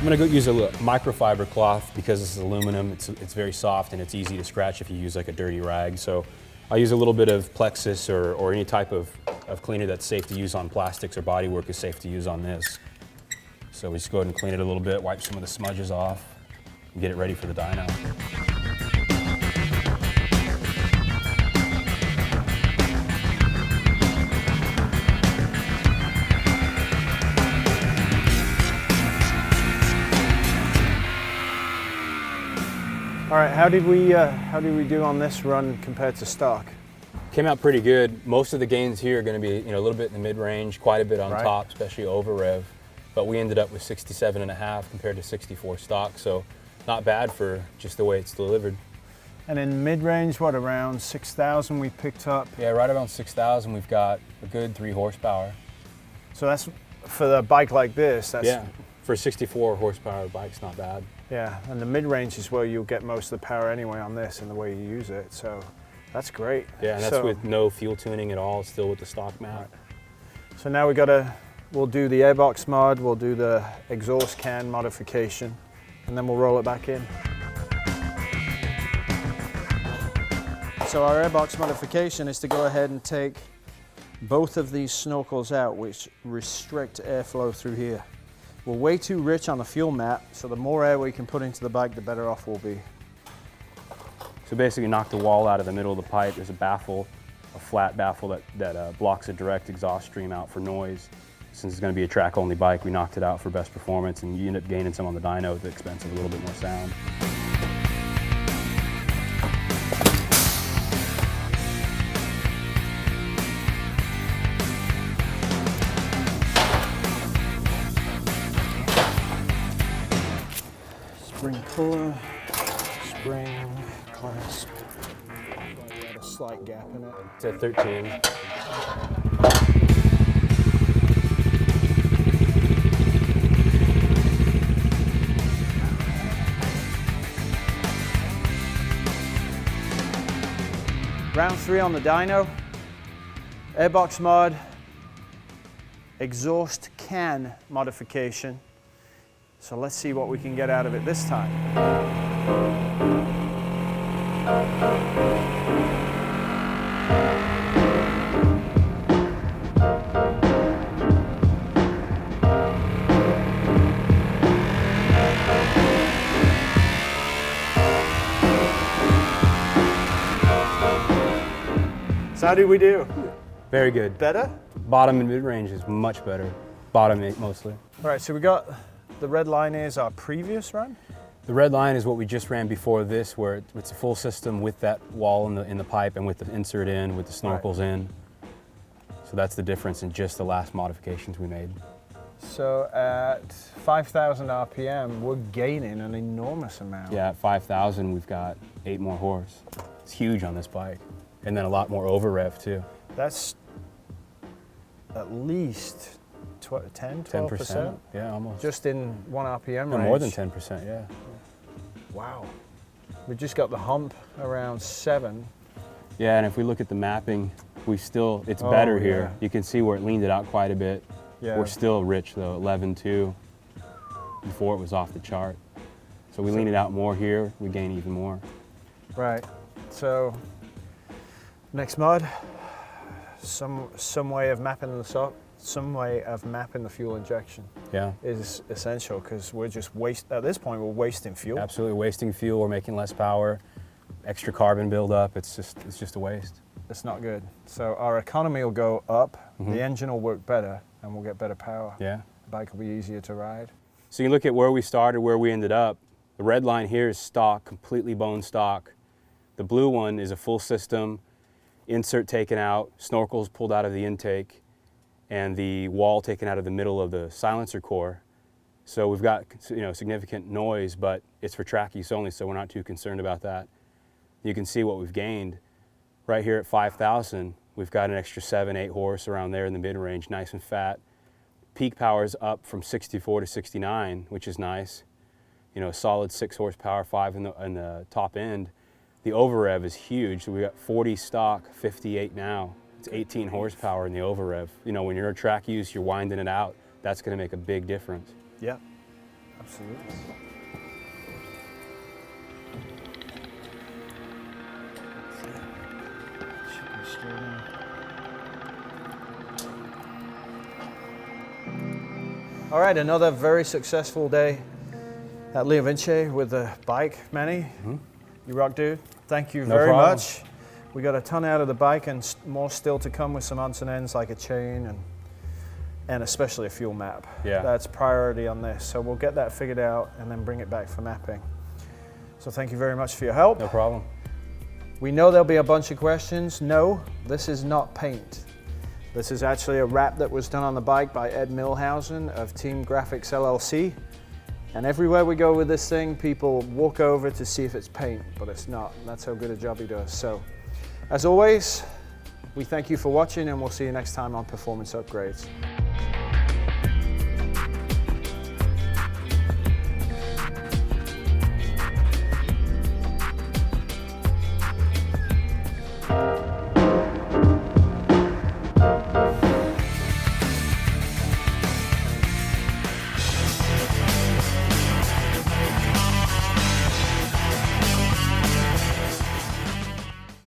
I'm gonna go use a microfiber cloth because this is aluminum. It's very soft and it's easy to scratch if you use like a dirty rag. So I'll use a little bit of Plexus or any type of cleaner that's safe to use on plastics, or bodywork is safe to use on this. So we just go ahead and clean it a little bit, wipe some of the smudges off, and get it ready for the dyno. All right, how did we do on this run compared to stock? Came out pretty good. Most of the gains here are going to be a little bit in the mid-range, quite a bit on top, especially over rev. But we ended up with 67.5 compared to 64 stock, so not bad for just the way it's delivered. And in mid-range, what, around 6,000 we picked up? Yeah, right around 6,000. We've got a good 3 horsepower. So that's for a bike like this. That's, yeah, for a 64 horsepower bike's not bad. Yeah, and the mid-range is where you'll get most of the power anyway on this and the way you use it, so that's great. Yeah, and that's with no fuel tuning at all, still with the stock mount. Right. So now we'll do the airbox mod, we'll do the exhaust can modification, and then we'll roll it back in. So our airbox modification is to go ahead and take both of these snorkels out, which restrict airflow through here. We're way too rich on the fuel mat, so the more air we can put into the bike, the better off we'll be. So basically knock the wall out of the middle of the pipe. There's a baffle, a flat baffle that blocks a direct exhaust stream out for noise. Since it's going to be a track-only bike, we knocked it out for best performance, and you end up gaining some on the dyno at the expense of a little bit more sound. Spring puller, spring clasp. We had a slight gap in it. It's at 13. Round 3 on the dyno. Airbox mod, exhaust can modification. So let's see what we can get out of it this time. So how did we do? Very good. Better? Bottom and mid-range is much better. Bottom 8 mostly. All right, so we got the red line is our previous run. The red line is what we just ran before this, where it's a full system with that wall in the pipe and with the insert in, with the snorkels in. So that's the difference in just the last modifications we made. So at 5,000 RPM, we're gaining an enormous amount. Yeah, at 5,000, we've got 8 more horse. It's huge on this bike. And then a lot more over rev too. That's at least 10, 12%? Yeah, almost. Just in 1 RPM range? More than 10%, yeah. Wow. We just got the hump around 7. Yeah, and if we look at the mapping, it's better here. Yeah. You can see where it leaned it out quite a bit. Yeah. We're still rich though, 11.2. Before it was off the chart. So we lean it out more here, we gain even more. Right. So next mod, some way of mapping the fuel injection. Yeah. Is essential, because we're just at this point we're wasting fuel. Absolutely wasting fuel, we're making less power, extra carbon buildup, it's just a waste. It's not good. So our economy will go up, the engine will work better, and we'll get better power. Yeah. The bike will be easier to ride. So you look at where we started, where we ended up. The red line here is stock, completely bone stock. The blue one is a full system, insert taken out, snorkels pulled out of the intake, and the wall taken out of the middle of the silencer core. So we've got significant noise, but it's for track use only, so we're not too concerned about that. You can see what we've gained. Right here at 5,000, we've got an extra 7, 8 horse around there in the mid-range, nice and fat. Peak power's up from 64 to 69, which is nice. A solid 6 horsepower, 5 in the top end. The over rev is huge. So we got 40 stock, 58 now. It's 18 horsepower in the over rev. When you're a track use, you're winding it out. That's going to make a big difference. Yeah. Absolutely. Should be straight in. All right, another very successful day at Leo Vinci with the bike, Manny. You rock, dude. Thank you very problem. much. We got a ton out of the bike and more still to come with some odds and ends like a chain and especially a fuel map. Yeah. That's priority on this. So we'll get that figured out and then bring it back for mapping. So thank you very much for your help. No problem. We know there'll be a bunch of questions. No, this is not paint. This is actually a wrap that was done on the bike by Ed Milhausen of Team Graphics LLC. And everywhere we go with this thing, people walk over to see if it's paint, but it's not. That's how good a job he does. So, as always, we thank you for watching and we'll see you next time on Performance Upgrades.